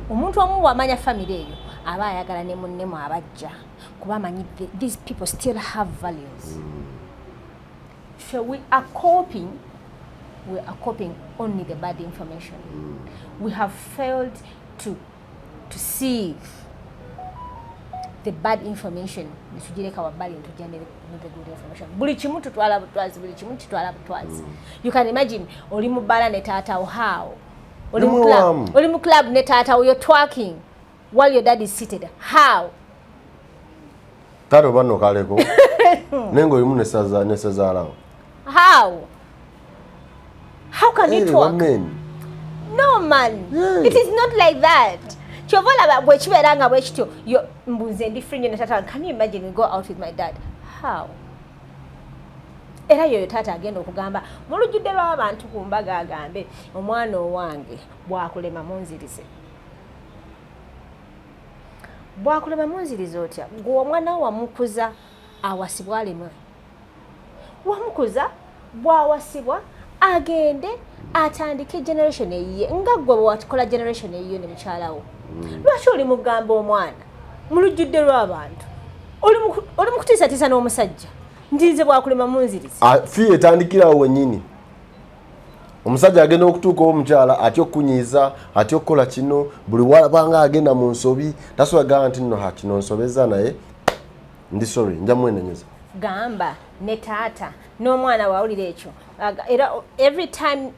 omuntu omu bw'amanya family eyo aba ayagala ne munnemu abajja kuba amanyi these people still have values. So we are coping only the bad information. We have failed to sieve the bad information. The good information. You can imagine oli mubala ne tata how. Oli mu club ne tata you're twerking while your dad is seated. How? Taro bano kaleko. Nengo imu nesaza. How? How can you talk? Man. No man. Yeah. It is not like that. Can you imagine we go out with my dad? How? Era yo tata agenda okugamba mulujjudde lw'abantu ku mbaga agambe omwana owange bwakulema munzirize. Bwakulema munzirize otya? Gwe omwana wamukuza awasibwa alemwe. Wamukuza bwawasibwa agende atandike generation eyiye nga gwe bwatikola generation eyiyo ne mukyalawo. Lwaki oli mugamba omwana mulujjudde lw'abantu oli mukutiisatiisa n'omusajja nzize bwakulema munzirize. Fii etandikirawo wennyini. Omusajja agenda okutuuka omukyala atyo okunyiiza atyo okukola kino buli walabanga agenda mu nsobi tasobola gamba nti nno kino nsobeza naye ndi sorry nja mwenenyeza. Gamba ne taata n'omwana wawulira ekyo era every time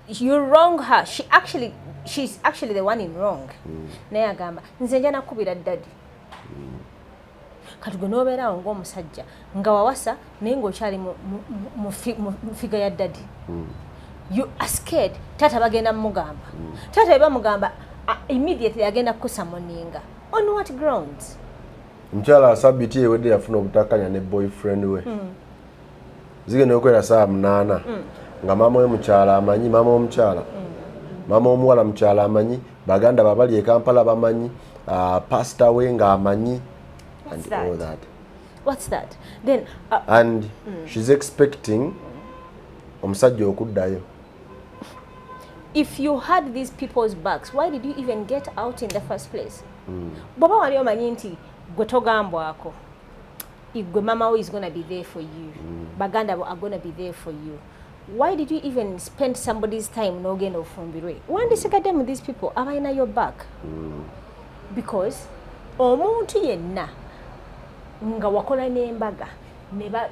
you wrong her she's actually the one in wrong. Naye agamba nze nja nakubira ddadi. Kati gwe n'obeerawo ng'omusajja nga wawasa naye ng'okyali mu figa ya ddadi. You are scared. Tata bagenda mugamba. Tata bamugamba immediately agenda kusamoninga. On what grounds? Mchala sabiti ewedde yafuna obutakanya ne boyfriend we. Zigenda okwera saa 8 nga mama we mukyala amanyi, mama omukyala. Mama omuwala mukyala amanyi, baganda babali e Kampala bamanyi, pastor we nga amanyi. What's and that? All that. What's that? Then and she's expecting omusajja okuddayo. If you had these people's backs, why did you even get out in the first place? Baba wali omanyi nti gwe togambwako. Igwe mama is going to be there for you. Baganda are going to be there for you. Why did you even spend somebody's time n'ogenda ofumbirwe? Wandisigadde mu these people abalina your back. Because omuntu yenna nga wakola n'embaga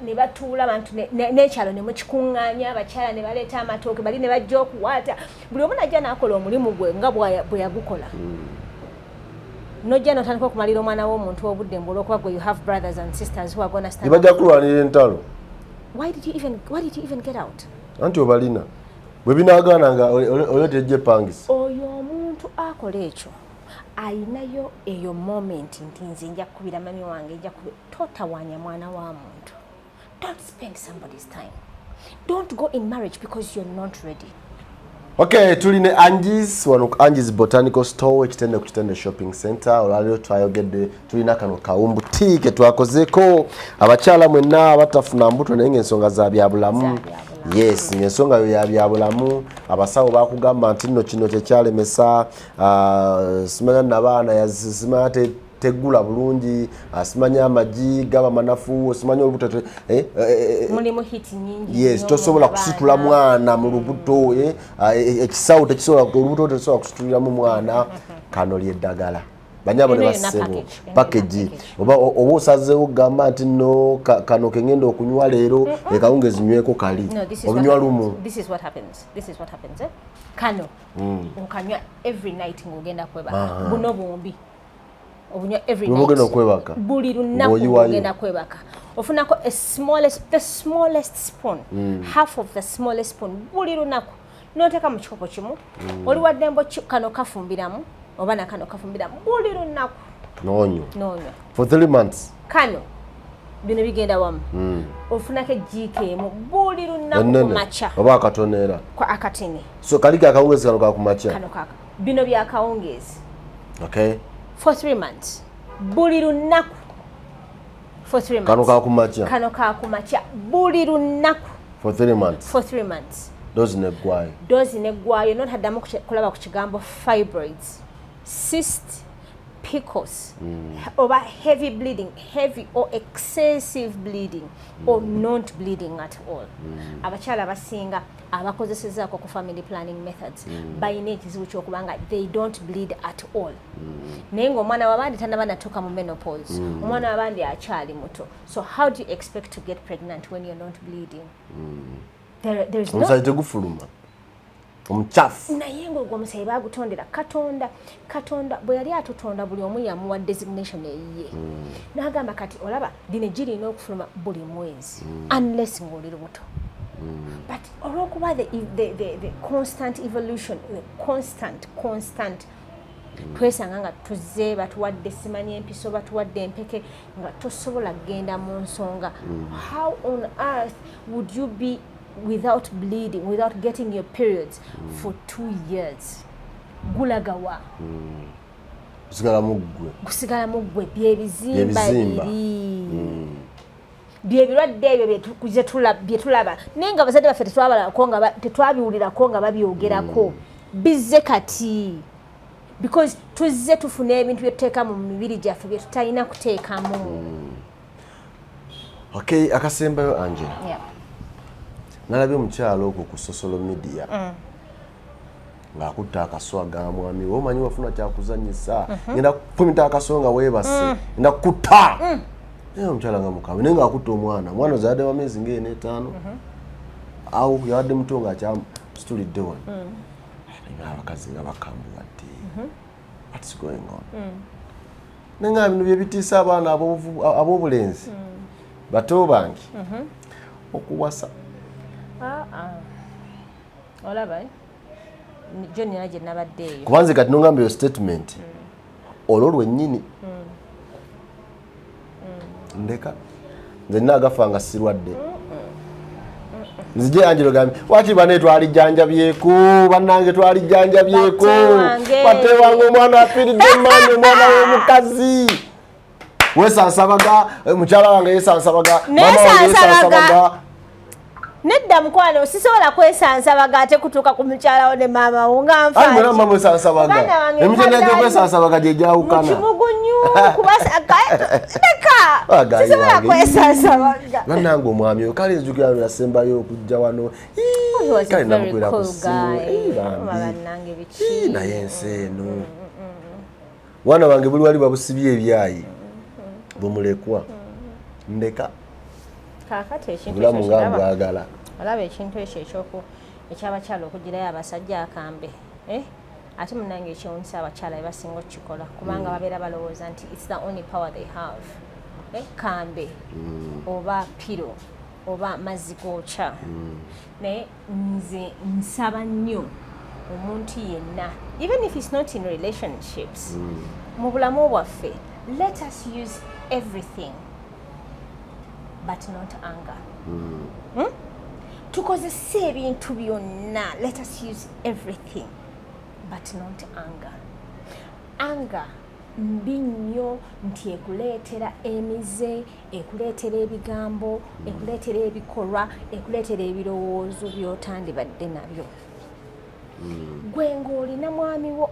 ne batuula abantu n'ekyalo ne mukikuŋŋaanya abakyala ne baleeta amatooke bali ne bajja okuwaata buli omu najja n'akola omulimu gwe nga bwe yagukola. Nojja n'otandika okumalira omwana w'omuntu obudde mbula okuba gwe you have brothers and sisters who are going to stand. Bajja kulwanira entalo. Why did you even get out? Anti obalina. Bwe binaagaananga oletejje pangisa. Oyo omuntu akola ekyo ayinayo eyo moment nti nze nja kubira mami wange nja kubira totawaanya mwana wa muntu. Don't spend somebody's time. Don't go in marriage because you're not ready. Okay, tuline Angies, wano Angies Botanical Store, ekitende ku kitende shopping center. Olwaliro twayogedde tulina kano kawumbutike twakozeko abakyala mwenna abatafuna mbuto naye ensonga za byabulamu. Yes, ensonga ya byabulamu abasawo bakugamba nti nno kino kyekyalemesa simanya nabaana yazima tegula bulungi asimanya amagi gaba manafu simanya olubuto mulimu hiti nyingi. Yes, tosobola kusitula mwana mu lubuto ekisawo tekisobola olubuto tekisobola kusitulira mu mwana kano lyeddagala banyabo ne basebo package oba osazeewo gamba nti no kano kengenda okunywa leero ekawungezi nyweko kali obunywa lumu. This is what happens kano okanywa every night ng'ogenda kwebaka buno bombi obunywa every night buli lunaku ng'ogenda kwebaka ofunako the smallest spoon half of the smallest spoon buli lunaku n'oteeka mu kikopo kimu oli waddembo kano kafumbiramu oba nakano kafumbiramu buli lunaku n'onywa for 3 months kano bino bigenda wamu ofunako ejjiiko buli lunaku kumakya oba akatoneera kwa akatini so kalika akawungezi kano kakumakya kano kaka bino bya kawungezi okay for 3 months buli lunaku for 3 months. Kano kakumacha buli lunaku for 3 months. For 3 months. Dozi negwayo. Dozi negwayo not haddamu kulaba ku kigambo fibroids, cyst, PCOS, over heavy bleeding, heavy or excessive bleeding, or not bleeding at all. Abakyala abasinga abakozesezaako ku family planning methods bayina ekizibu ky'okubanga they don't bleed at all. Naye ng'omwana w'abandi tannaba natuuka mu menopause, omwana w'abandi akyali muto. So how do you expect to get pregnant when you're not bleeding? There's no... Omusajja tegufuluma. Omuchafu. Naye ng'ogwo omusajja baagutondera Katonda bwe yali atutonda buli omu yamuwa designation eyiye. N'agamba kati olaba dino girina okufuluma buli mwezi unless ng'oli lubuto. But olw'okuba the constant evolution, the constant twesanga nga tuzze batuwadde simanyi empiso batuwadde empeke nga tosobola kgenda mu nsonga. How on earth would you be without bleeding, without getting your periods for 2 years? Gulagawa. Kusigala mugwe byebizimba biri. Byebirwadde ebyo bye tulaba. Naye nga abazadde baffe tetwabiwulirako nga babyogerako. Bizze kati. Because tuzze tufuna ebintu bye tuteeka mu mibiri gyaffe bye tutalina kuteekamu. Okay, akasembayo Angela. Yeah. Nalabye omukyalo okwo ku social media ng'akutta akaswaga mwami we omanyi wafuna kyakuzanyisa ngenda kufumita akasonga weebase ngenda kutta naye omukyala nga mukawe naye ng'akutta omwana ozadde wa myezi nga 4-5 awo yawadde muto nga akyasitulidde wano abakazi nga bakambuwadde what's going on naye nga bino bye bitiisa abaana ab'obulenzi bato bange okuwasa. Olaba John yaje nabadde kubanze kati nongamba yo statement olwo lwennyini ndeka nze nagafanga sirwadde nzije Angelo gambi waki bane twalijjanjabyeko bannange twalijjanjabyeko bate wange omwana afiridde mmanyi omwana w'omukazi wesansabaga mukyala wange yesansabaga mama wange yesansabaga. Nedda mukwano sisobola kwesansabaga ate kutuuka ku mukyala wo ne maama wo nga nfa. Ani mwana mama wesansabaga. Emikene gyo kwesansabaga gye gyawukana. Mukimugunyu kubasaka. Deka. Sisobola kwesansabaga. Bannange omwami oyo kale nzukira yasembayo okujja wano. Kale namukwera ku ssimu. Bannange biki. Naye ensi eno. Wana wange buli wali babusibye ebyayi. Bumulekwa. Ndeka. Kakati ekintu ekyo kiraba. Olaba ekintu ekyo ekyabakyala okugirayo abasajja akambe. Ate munnange ekyewuunyisa abakyala be basinga okukikola kubanga babeera balowooza nti it's the only power they have. Kambe oba piro oba mazzi gookya. Naye nze nsaba nnyo omuntu yenna, even if it's not in relationships, mu bulamu bwaffe, let us use everything but not anger. Tukozesa ebintu byonna, let us use everything but not anger. Anger mbi nnyo nti ekuleetera emize, ekuleetera ebigambo, ekuleetera ebikolwa, ekuleetera ebirowoozo by'otandibadde nabyo. Gwe ng'olina mwami wo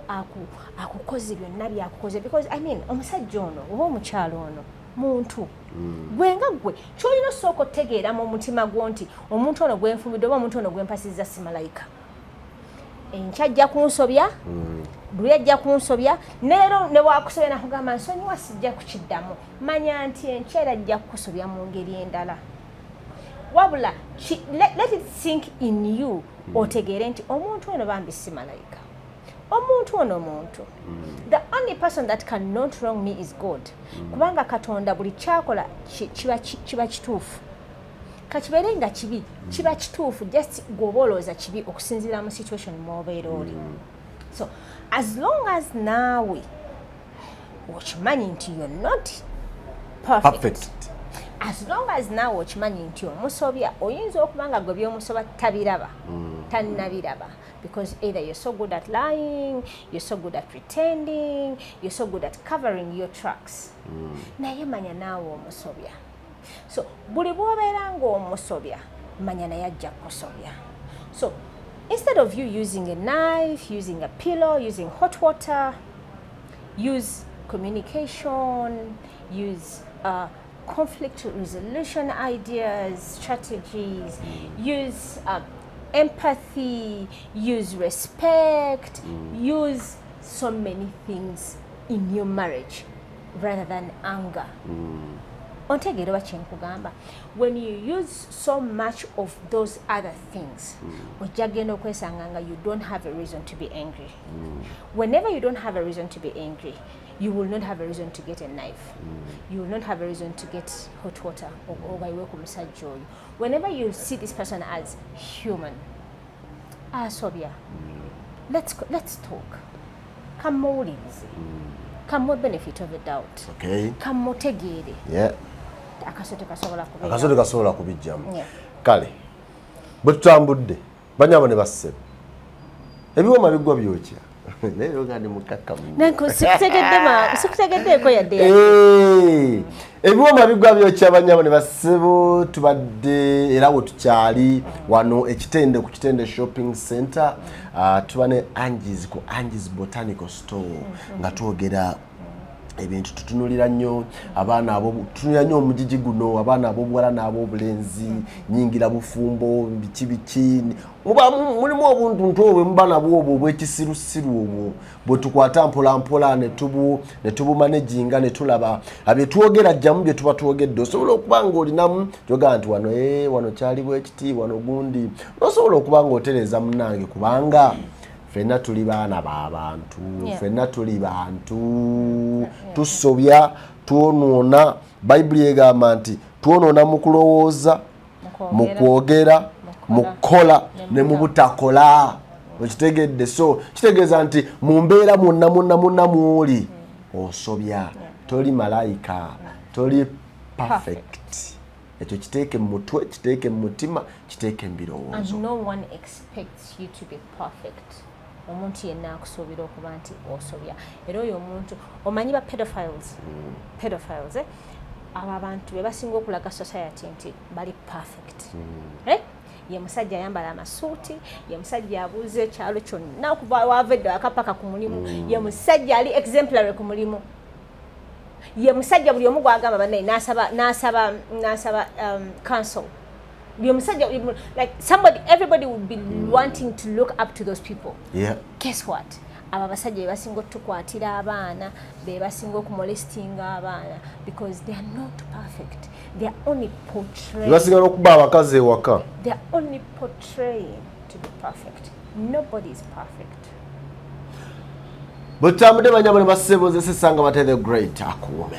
akukoze byonna byakukoze, because I mean omusajja ono oba omukyalo ono muntu gwe nga gwe kyolina osooka otegeera mu mutima gwo nti omuntu ono gwenfumidde oba omuntu ono gwempasizza si malayika. Enkya ajja kunsobya, buli ajja kunsobya, neero ne bwakusobya nakugamba nsonyiwa sijja kukiddamu, manya nti enkyera ajja kukusobya mu ngeri endala. Wabula let it sink in you otegeere nti omuntu ono bambi si malayika. Omuntu ono muntu. The only person that cannot wrong me is God. Kubanga Katonda buli kyakola kiba kituufu. Kakibeere nga kibi kiba kituufu just gwobolooza kibi okusinziira mu situation mw'obeera oli. So as long as naawe okimanyi nti you're not perfect. As long as naawe okimanyi nti omusobya oyinza okuba nga gwe by'omusoba tabiraba tannabiraba, because either you're so good at lying, you're so good at pretending, you're so good at covering your tracks. Naye manya naawe omusobya So buli bw'obeera ng'omusobya manya naye ajja kusobya. So instead of you using a knife, using a pillow, using hot water, use communication, use conflict resolution ideas, strategies, use empathy, use respect, use so many things in your marriage rather than anger. Ontegeera oba kyenkugamba, when you use so much of those other things, ojja genda okwesanga nga you don't have a reason to be angry. Whenever you don't have a reason to be angry, you will not have a reason to get a knife. You will not have a reason to get hot water or by work omusajja oyo. Whenever you see this person as human, asobya, let's talk. Come muwulirize. Come more benefit of the doubt. Okay. Come mutegeere. Yeah. Akasote kasobola kubijjamu. Akasote kasobola kubijjamu. Yeah. Kale. Bwe tutambudde banyabo ne basse. Ebiwoma bigwa byokya. Leero ngandi mukakkamu. Nanko sikutegeddeeko yadde. Ebiwoma bigwa byokya banyabo ne bassebo tubadde era wo tukyali wano ekitende ku kitende shopping center tuba ne Angies ku Angies Botanical store nga twogera ebintu tutunulira nnyo abaana abo tutunulira nnyo omujiji guno abaana ab'obuwala n'ab'obulenzi nyingira bufumbo biki mulimu obuntu obwo muba nabwo obwo obw'ekisirusiru obwo bwe tukwata mpolampola ne tubumanaginga ne tulaba abyetwogera jjamu bye tuba twogedde osobola okuba ng'olinamu gyogaa nti wano kyali bwekiti wano gundi nosobola okuba ng'otereeza munnange kubanga ffenna tuli baana b'abantu ffenna tuli bantu tusobya twonoona bayibuli egamba nti twonoona mu kulowooza mu kwogera mu kukola ne mu butakola okitegedde so kitegeeza nti mu mbeera mwonna mw'oli osobya toli malayika toli perfect ekyo kiteeke mu mutwe kiteeke mu mutima kiteeke mu birowoozo. And no one expects you to be perfect. Omuntu yenna akusuubira okuba nti osobya era oyo omuntu omanyi ba pedophiles abo abantu be basinga okulaga society nti bali perfect. Ye musajja ayambala amasuuti, ye musajja abuuza ekyalo kyonna okuva wavedde akapaka ku mulimu, ye musajja ali exemplary ku mulimu, ye musajja buli omu gwagamba bannaye n'asaba counsel. Like everybody would be wanting to look up to those people. Yeah. Guess what? Aba basajja be basinga okutukwatira abaana, be basinga okumolestinga abaana because they are not perfect. They are only portraying. Basinga okuba abakazi ewaka. They are only portraying to be perfect. Nobody is perfect. But banyabo ne bassebo nze sesanga bate the great akuume.